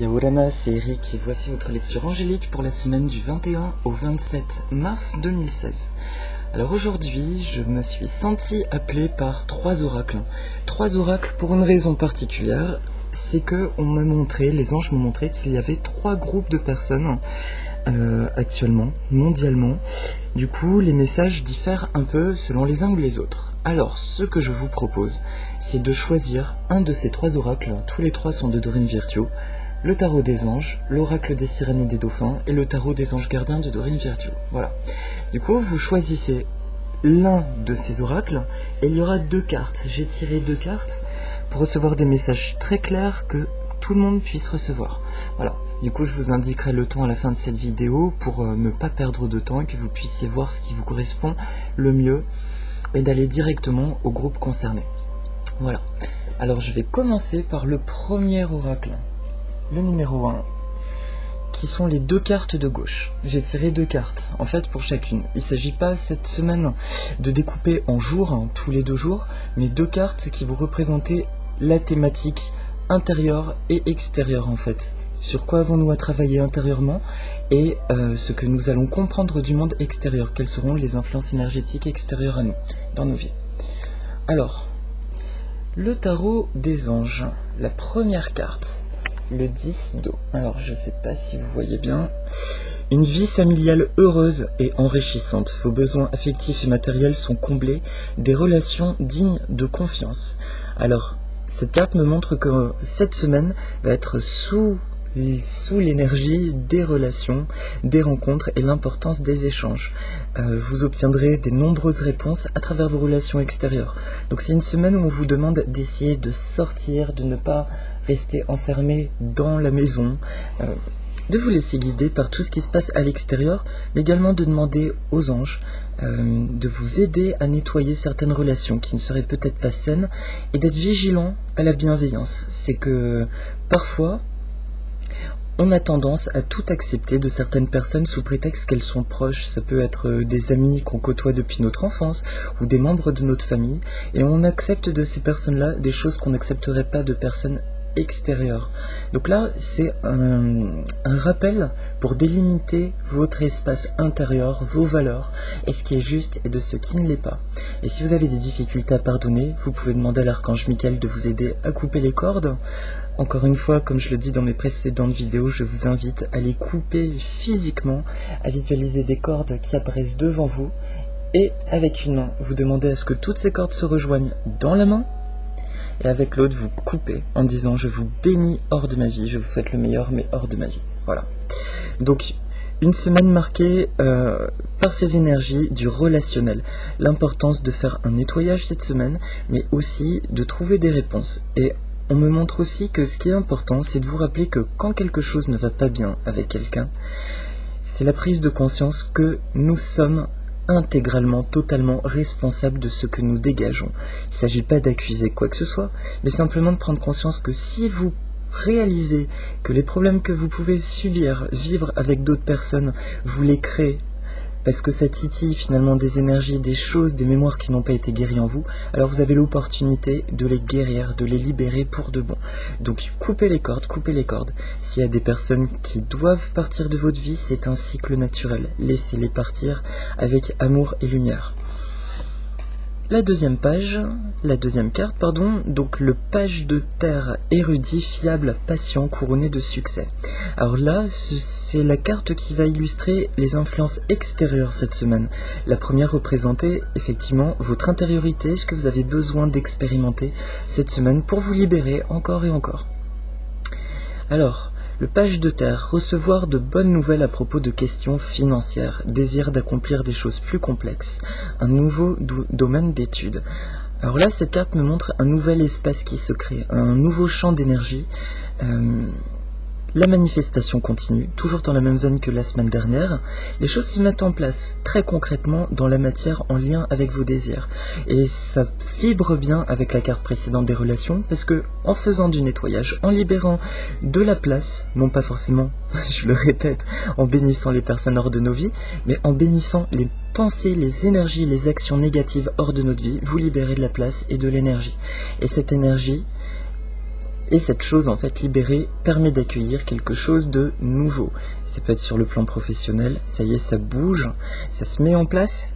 Yaorana, c'est Eric et voici votre lecture angélique pour la semaine du 21 au 27 mars 2016. Alors aujourd'hui, je me suis senti appelé par trois oracles. Trois oracles pour une raison particulière, c'est que les anges m'ont montré qu'il y avait trois groupes de personnes actuellement, mondialement. Du coup, les messages diffèrent un peu selon les uns ou les autres. Alors, ce que je vous propose, c'est de choisir un de ces trois oracles. Tous les trois sont de Dorine Virtue. Le tarot des anges, l'oracle des sirènes et des dauphins et le tarot des anges gardiens de Dorine Virtue. Voilà. Du coup, vous choisissez l'un de ces oracles et il y aura deux cartes. J'ai tiré deux cartes pour recevoir des messages très clairs que tout le monde puisse recevoir. Voilà. Du coup, je vous indiquerai le temps à la fin de cette vidéo pour ne pas perdre de temps et que vous puissiez voir ce qui vous correspond le mieux et d'aller directement au groupe concerné. Voilà. Alors, je vais commencer par le premier oracle. Le numéro 1, qui sont les deux cartes de gauche. J'ai tiré deux cartes, en fait, pour chacune. Il ne s'agit pas cette semaine de découper en jours, tous les 2 jours, mais deux cartes qui vont représenter la thématique intérieure et extérieure, en fait. Sur quoi avons-nous à travailler intérieurement et ce que nous allons comprendre du monde extérieur. Quelles seront les influences énergétiques extérieures à nous, dans nos vies. Alors, le tarot des anges, la première carte. Le 10 d'eau. Alors, je ne sais pas si vous voyez bien. Une vie familiale heureuse et enrichissante. Vos besoins affectifs et matériels sont comblés. Des relations dignes de confiance. Alors, cette carte me montre que cette semaine va être sous l'énergie des relations, des rencontres et l'importance des échanges. Vous obtiendrez des nombreuses réponses à travers vos relations extérieures. Donc c'est une semaine où on vous demande d'essayer de sortir, de ne pas rester enfermé dans la maison, de vous laisser guider par tout ce qui se passe à l'extérieur, mais également de demander aux anges de vous aider à nettoyer certaines relations qui ne seraient peut-être pas saines et d'être vigilant à la bienveillance. C'est que parfois, on a tendance à tout accepter de certaines personnes sous prétexte qu'elles sont proches. Ça peut être des amis qu'on côtoie depuis notre enfance ou des membres de notre famille. Et on accepte de ces personnes-là des choses qu'on n'accepterait pas de personnes extérieures. Donc là, c'est un rappel pour délimiter votre espace intérieur, vos valeurs, et ce qui est juste et de ce qui ne l'est pas. Et si vous avez des difficultés à pardonner, vous pouvez demander à l'archange Michael de vous aider à couper les cordes. Encore une fois, comme je le dis dans mes précédentes vidéos, je vous invite à les couper physiquement, à visualiser des cordes qui apparaissent devant vous, et avec une main, vous demandez à ce que toutes ces cordes se rejoignent dans la main, et avec l'autre, vous coupez en disant « Je vous bénis hors de ma vie, je vous souhaite le meilleur, mais hors de ma vie. » Voilà. Donc, une semaine marquée par ces énergies du relationnel. L'importance de faire un nettoyage cette semaine, mais aussi de trouver des réponses. Et on me montre aussi que ce qui est important, c'est de vous rappeler que quand quelque chose ne va pas bien avec quelqu'un, c'est la prise de conscience que nous sommes intégralement, totalement responsables de ce que nous dégageons. Il ne s'agit pas d'accuser quoi que ce soit, mais simplement de prendre conscience que si vous réalisez que les problèmes que vous pouvez subir, vivre avec d'autres personnes, vous les créez, parce que ça titille finalement des énergies, des choses, des mémoires qui n'ont pas été guéries en vous, alors vous avez l'opportunité de les guérir, de les libérer pour de bon. Donc coupez les cordes, coupez les cordes. S'il y a des personnes qui doivent partir de votre vie, c'est un cycle naturel. Laissez-les partir avec amour et lumière. La deuxième carte, donc le page de terre, érudit, fiable, patient, couronné de succès. Alors là, c'est la carte qui va illustrer les influences extérieures cette semaine. La première représentait effectivement votre intériorité, ce que vous avez besoin d'expérimenter cette semaine pour vous libérer encore et encore. Alors, le page de terre, recevoir de bonnes nouvelles à propos de questions financières, désir d'accomplir des choses plus complexes, un nouveau domaine d'études. Alors là, cette carte me montre un nouvel espace qui se crée, un nouveau champ d'énergie. La manifestation continue, toujours dans la même veine que la semaine dernière. Les choses se mettent en place très concrètement dans la matière en lien avec vos désirs. Et ça vibre bien avec la carte précédente des relations, parce que en faisant du nettoyage, en libérant de la place, non pas forcément, je le répète, en bénissant les personnes hors de nos vies, mais en bénissant les pensées, les énergies, les actions négatives hors de notre vie, vous libérez de la place et de l'énergie. Et cette énergie, Et cette chose en fait libérée permet d'accueillir quelque chose de nouveau. Ça peut être sur le plan professionnel, ça y est, ça bouge, ça se met en place.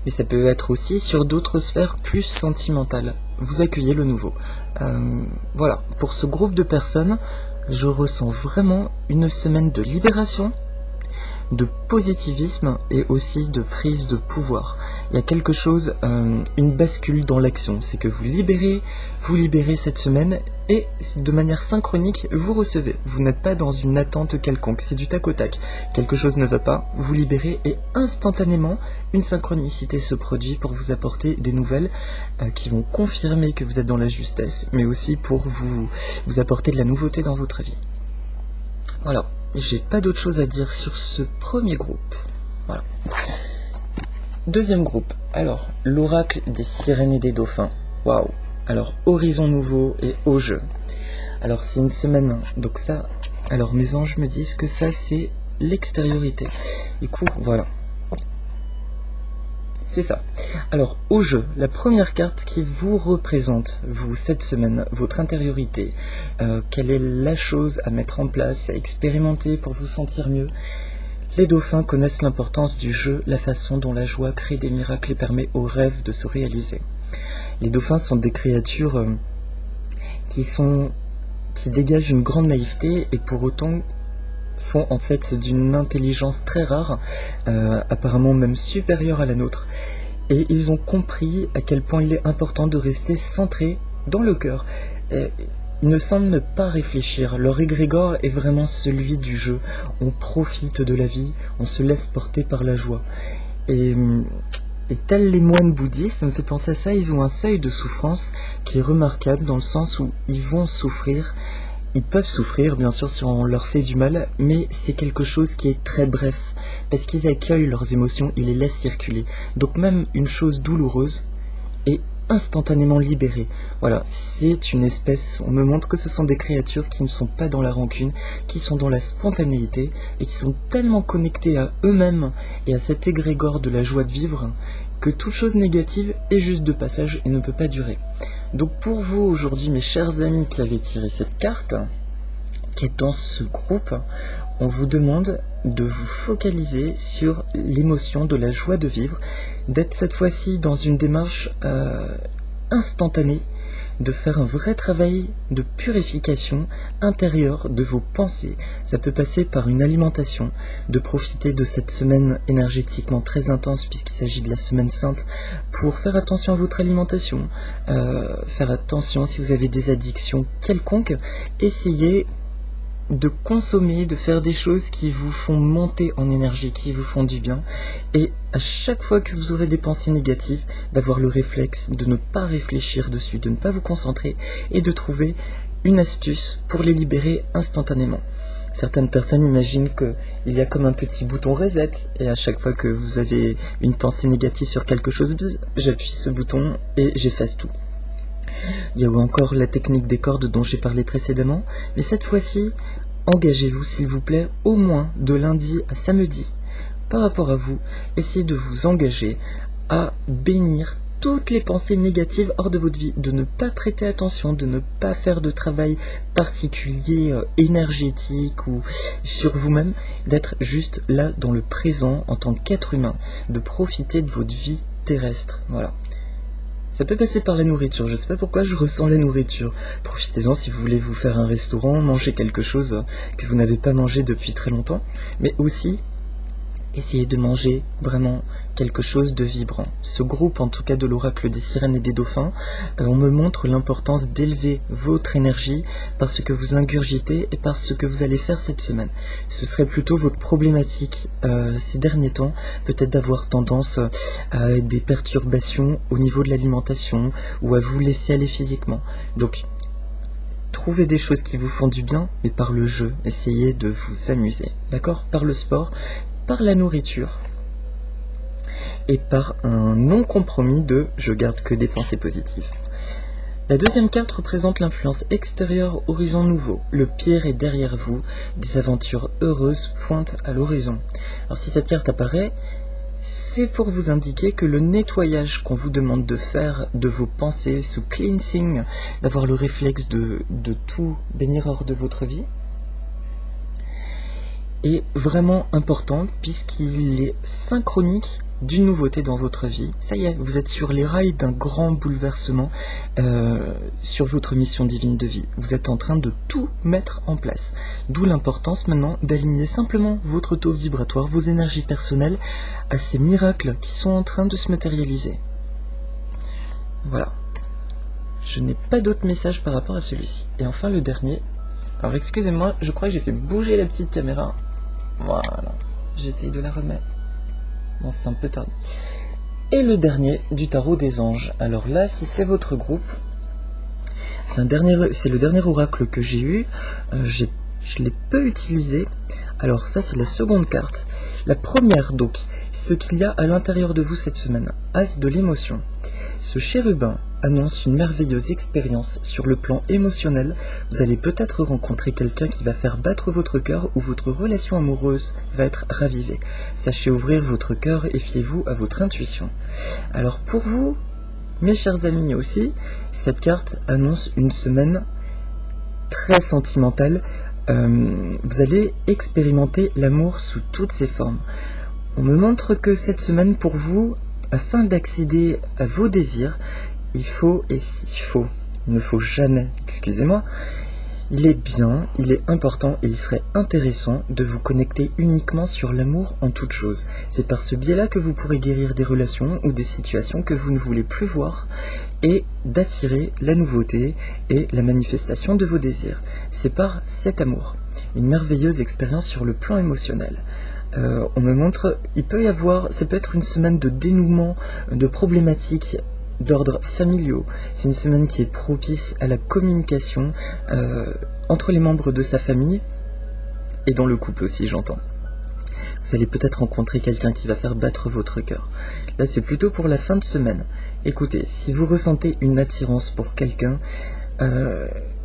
Mais ça peut être aussi sur d'autres sphères plus sentimentales. Vous accueillez le nouveau. Voilà, pour ce groupe de personnes, je ressens vraiment une semaine de libération, de positivisme et aussi de prise de pouvoir. Il y a quelque chose, une bascule dans l'action. C'est que vous libérez cette semaine et de manière synchronique, vous recevez. Vous n'êtes pas dans une attente quelconque, c'est du tac au tac. Quelque chose ne va pas, vous libérez et instantanément, une synchronicité se produit pour vous apporter des nouvelles qui vont confirmer que vous êtes dans la justesse, mais aussi pour vous apporter de la nouveauté dans votre vie. Voilà. J'ai pas d'autre chose à dire sur ce premier groupe. Voilà. Deuxième groupe. Alors, l'oracle des sirènes et des dauphins. Waouh. Alors, horizon nouveau et au jeu. Alors, c'est une semaine. Donc ça, alors mes anges me disent que ça, c'est l'extériorité. Du coup, voilà. C'est ça. Alors, au jeu, la première carte qui vous représente, vous, cette semaine, votre intériorité, quelle est la chose à mettre en place, à expérimenter pour vous sentir mieux. Les dauphins connaissent l'importance du jeu, la façon dont la joie crée des miracles et permet aux rêves de se réaliser. Les dauphins sont des créatures qui dégagent une grande naïveté et pour autant sont en fait d'une intelligence très rare, apparemment même supérieure à la nôtre. Et ils ont compris à quel point il est important de rester centré dans le cœur. Ils ne semblent ne pas réfléchir. Leur égrégore est vraiment celui du jeu. On profite de la vie, on se laisse porter par la joie. Et tels les moines bouddhistes, ça me fait penser à ça, ils ont un seuil de souffrance qui est remarquable dans le sens où ils vont souffrir. Ils peuvent souffrir, bien sûr, si on leur fait du mal, mais c'est quelque chose qui est très bref, parce qu'ils accueillent leurs émotions, ils les laissent circuler. Donc même une chose douloureuse est instantanément libérée. Voilà, c'est une espèce, on me montre que ce sont des créatures qui ne sont pas dans la rancune, qui sont dans la spontanéité, et qui sont tellement connectées à eux-mêmes et à cet égrégore de la joie de vivre, que toute chose négative est juste de passage et ne peut pas durer. Donc pour vous aujourd'hui, mes chers amis qui avez tiré cette carte, qui est dans ce groupe, on vous demande de vous focaliser sur l'émotion de la joie de vivre, d'être cette fois-ci dans une démarche instantanée, de faire un vrai travail de purification intérieure de vos pensées. Ça peut passer par une alimentation, de profiter de cette semaine énergétiquement très intense puisqu'il s'agit de la semaine sainte pour faire attention à votre alimentation, faire attention si vous avez des addictions quelconques, essayez de consommer, de faire des choses qui vous font monter en énergie, qui vous font du bien, et à chaque fois que vous aurez des pensées négatives, d'avoir le réflexe de ne pas réfléchir dessus, de ne pas vous concentrer, et de trouver une astuce pour les libérer instantanément. Certaines personnes imaginent qu'il y a comme un petit bouton reset, et à chaque fois que vous avez une pensée négative sur quelque chose, j'appuie ce bouton et j'efface tout. Il y a encore la technique des cordes dont j'ai parlé précédemment, mais cette fois-ci, engagez-vous s'il vous plaît au moins de lundi à samedi. Par rapport à vous, essayez de vous engager à bénir toutes les pensées négatives hors de votre vie, de ne pas prêter attention, de ne pas faire de travail particulier, énergétique ou sur vous-même, d'être juste là dans le présent en tant qu'être humain, de profiter de votre vie terrestre. Voilà. Ça peut passer par la nourriture, je ne sais pas pourquoi je ressens la nourriture. Profitez-en si vous voulez vous faire un restaurant, manger quelque chose que vous n'avez pas mangé depuis très longtemps, mais aussi essayez de manger vraiment quelque chose de vibrant. Ce groupe, en tout cas de l'oracle des sirènes et des dauphins, on me montre l'importance d'élever votre énergie par ce que vous ingurgitez et par ce que vous allez faire cette semaine. Ce serait plutôt votre problématique ces derniers temps, peut-être d'avoir tendance à des perturbations au niveau de l'alimentation ou à vous laisser aller physiquement. Donc, trouvez des choses qui vous font du bien, mais par le jeu, essayez de vous amuser, d'accord ? Par le sport, par la nourriture et par un non-compromis de « je garde que des pensées positives ». La deuxième carte représente l'influence extérieure, horizon nouveau. Le pire est derrière vous, des aventures heureuses pointent à l'horizon. Alors si cette carte apparaît, c'est pour vous indiquer que le nettoyage qu'on vous demande de faire de vos pensées, ce cleansing, d'avoir le réflexe de tout bénir hors de votre vie, est vraiment important puisqu'il est synchronique d'une nouveauté dans votre vie. Ça y est, vous êtes sur les rails d'un grand bouleversement sur votre mission divine de vie. Vous êtes en train de tout mettre en place. D'où l'importance maintenant d'aligner simplement votre taux vibratoire, vos énergies personnelles à ces miracles qui sont en train de se matérialiser. Voilà. Je n'ai pas d'autres messages par rapport à celui-ci. Et enfin le dernier. Alors excusez-moi, je crois que j'ai fait bouger la petite caméra. Voilà. J'essaye de la remettre. Bon, c'est un peu tard. Et le dernier du tarot des anges. Alors là, si c'est votre groupe, c'est le dernier oracle que j'ai eu. Je l'ai peu utilisé. Alors ça, c'est la seconde carte. La première, donc, ce qu'il y a à l'intérieur de vous cette semaine. As de l'émotion. Ce chérubin annonce une merveilleuse expérience sur le plan émotionnel. Vous allez peut-être rencontrer quelqu'un qui va faire battre votre cœur ou votre relation amoureuse va être ravivée. Sachez ouvrir votre cœur et fiez-vous à votre intuition. Alors pour vous, mes chers amis aussi, cette carte annonce une semaine très sentimentale. Vous allez expérimenter l'amour sous toutes ses formes. On me montre que cette semaine pour vous, afin d'accéder à vos désirs, il ne faut jamais, excusez-moi, il est bien, il est important et il serait intéressant de vous connecter uniquement sur l'amour en toute chose. C'est par ce biais-là que vous pourrez guérir des relations ou des situations que vous ne voulez plus voir et d'attirer la nouveauté et la manifestation de vos désirs. C'est par cet amour, une merveilleuse expérience sur le plan émotionnel. On me montre, ça peut être une semaine de dénouement, de problématiques d'ordre familiaux. C'est une semaine qui est propice à la communication entre les membres de sa famille et dans le couple aussi, j'entends. Vous allez peut-être rencontrer quelqu'un qui va faire battre votre cœur. Là, c'est plutôt pour la fin de semaine. Écoutez, si vous ressentez une attirance pour quelqu'un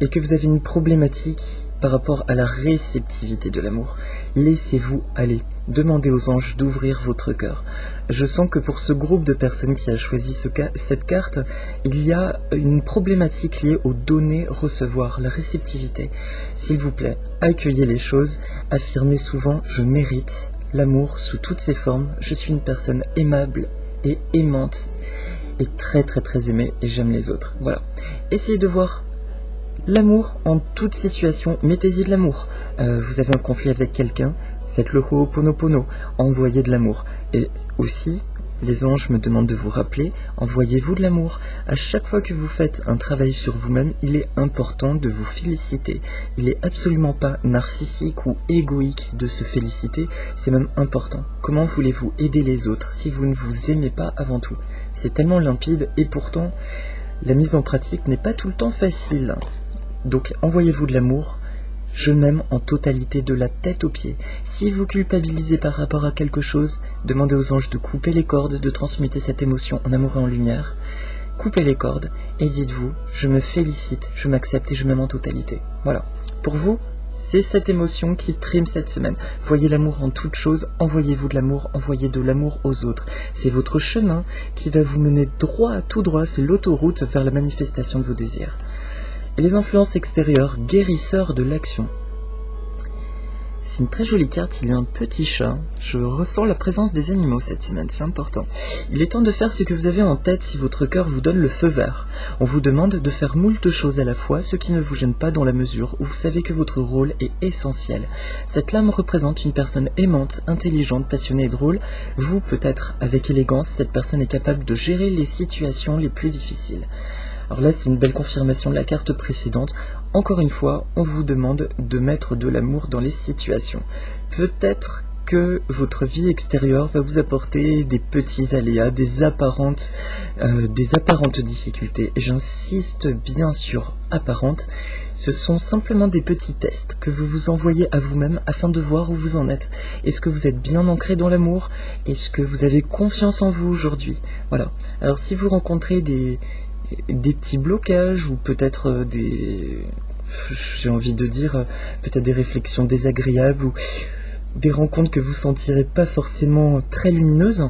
et que vous avez une problématique par rapport à la réceptivité de l'amour, laissez-vous aller. Demandez aux anges d'ouvrir votre cœur. Je sens que pour ce groupe de personnes qui a choisi cette carte, il y a une problématique liée au donner-recevoir, la réceptivité. S'il vous plaît, accueillez les choses, affirmez souvent « je mérite l'amour sous toutes ses formes, je suis une personne aimable et aimante et très très très aimée et j'aime les autres ». Voilà. Essayez de voir l'amour en toute situation, mettez-y de l'amour. Vous avez un conflit avec quelqu'un, faites le Ho'oponopono, envoyez de l'amour. Et aussi, les anges me demandent de vous rappeler, envoyez-vous de l'amour. À chaque fois que vous faites un travail sur vous-même, il est important de vous féliciter. Il n'est absolument pas narcissique ou égoïque de se féliciter, c'est même important. Comment voulez-vous aider les autres si vous ne vous aimez pas avant tout? C'est tellement limpide et pourtant, la mise en pratique n'est pas tout le temps facile. Donc envoyez-vous de l'amour, je m'aime en totalité de la tête aux pieds. Si vous culpabilisez par rapport à quelque chose, demandez aux anges de couper les cordes, de transmuter cette émotion en amour et en lumière. Coupez les cordes et dites-vous, je me félicite, je m'accepte et je m'aime en totalité. Voilà. Pour vous, c'est cette émotion qui prime cette semaine. Voyez l'amour en toute chose, envoyez-vous de l'amour, envoyez de l'amour aux autres. C'est votre chemin qui va vous mener droit, tout droit, c'est l'autoroute vers la manifestation de vos désirs. Et les influences extérieures, guérisseurs de l'action. C'est une très jolie carte, il y a un petit chat. Je ressens la présence des animaux cette semaine, c'est important. Il est temps de faire ce que vous avez en tête si votre cœur vous donne le feu vert. On vous demande de faire moult choses à la fois, ce qui ne vous gêne pas dans la mesure où vous savez que votre rôle est essentiel. Cette lame représente une personne aimante, intelligente, passionnée et drôle. Vous, peut-être, avec élégance, cette personne est capable de gérer les situations les plus difficiles. Alors là, c'est une belle confirmation de la carte précédente. Encore une fois, on vous demande de mettre de l'amour dans les situations. Peut-être que votre vie extérieure va vous apporter des petits aléas, des apparentes difficultés. Et j'insiste bien sur apparentes. Ce sont simplement des petits tests que vous vous envoyez à vous-même afin de voir où vous en êtes. Est-ce que vous êtes bien ancré dans l'amour? Est-ce que vous avez confiance en vous aujourd'hui? Voilà. Alors si vous rencontrez des petits blocages ou peut-être j'ai envie de dire, peut-être des réflexions désagréables ou des rencontres que vous sentirez pas forcément très lumineuses.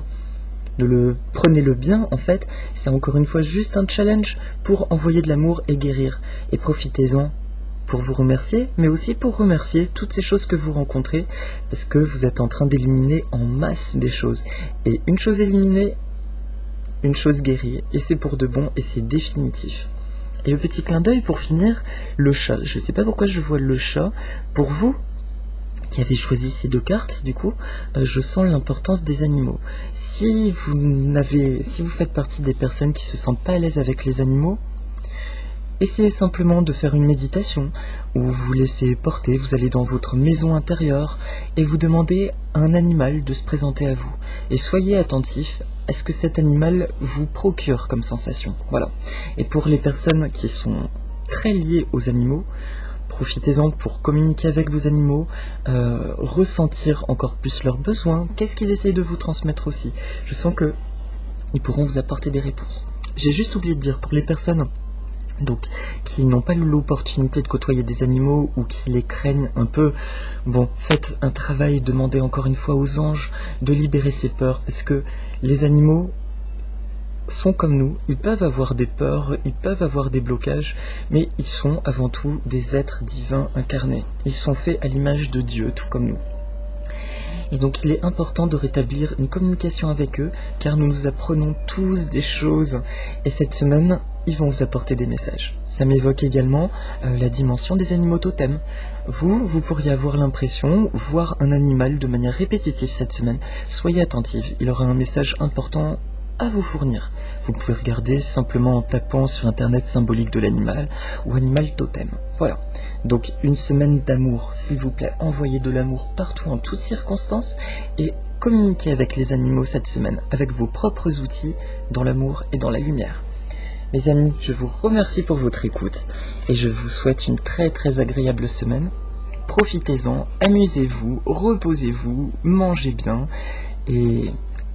Prenez-le bien, en fait, c'est encore une fois juste un challenge pour envoyer de l'amour et guérir. Et profitez-en pour vous remercier, mais aussi pour remercier toutes ces choses que vous rencontrez, parce que vous êtes en train d'éliminer en masse des choses. Et une chose éliminée, une chose guérie, et c'est pour de bon, et c'est définitif. Et le petit clin d'œil pour finir, le chat. Je ne sais pas pourquoi je vois le chat. Pour vous, qui avez choisi ces deux cartes, du coup, je sens l'importance des animaux. Si vous faites partie des personnes qui se sentent pas à l'aise avec les animaux, essayez simplement de faire une méditation où vous vous laissez porter, vous allez dans votre maison intérieure et vous demandez à un animal de se présenter à vous. Et soyez attentif à ce que cet animal vous procure comme sensation. Voilà. Et pour les personnes qui sont très liées aux animaux, profitez-en pour communiquer avec vos animaux, ressentir encore plus leurs besoins. Qu'est-ce qu'ils essayent de vous transmettre aussi? Je sens que ils pourront vous apporter des réponses. J'ai juste oublié de dire, pour les personnes qui n'ont pas l'opportunité de côtoyer des animaux ou qui les craignent un peu, faites un travail, demandez encore une fois aux anges de libérer ces peurs, parce que les animaux sont comme nous, ils peuvent avoir des peurs, ils peuvent avoir des blocages, mais ils sont avant tout des êtres divins incarnés. Ils sont faits à l'image de Dieu, tout comme nous. Et donc il est important de rétablir une communication avec eux, car nous nous apprenons tous des choses, et cette semaine, ils vont vous apporter des messages. Ça m'évoque également la dimension des animaux totems. Vous pourriez avoir l'impression, voir un animal de manière répétitive cette semaine. Soyez attentifs, il aura un message important à vous fournir. Vous pouvez regarder simplement en tapant sur internet symbolique de l'animal ou animal totem. Voilà. Donc une semaine d'amour, s'il vous plaît, envoyez de l'amour partout en toutes circonstances et communiquez avec les animaux cette semaine, avec vos propres outils, dans l'amour et dans la lumière. Mes amis, je vous remercie pour votre écoute et je vous souhaite une très très agréable semaine. Profitez-en, amusez-vous, reposez-vous, mangez bien et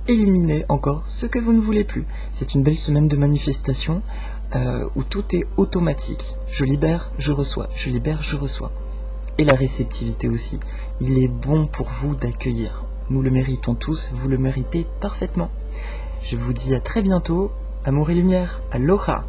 éliminez encore ce que vous ne voulez plus. C'est une belle semaine de manifestation où tout est automatique. Je libère, je reçois, je libère, je reçois. Et la réceptivité aussi. Il est bon pour vous d'accueillir. Nous le méritons tous, vous le méritez parfaitement. Je vous dis à très bientôt. Amour et lumière, aloha!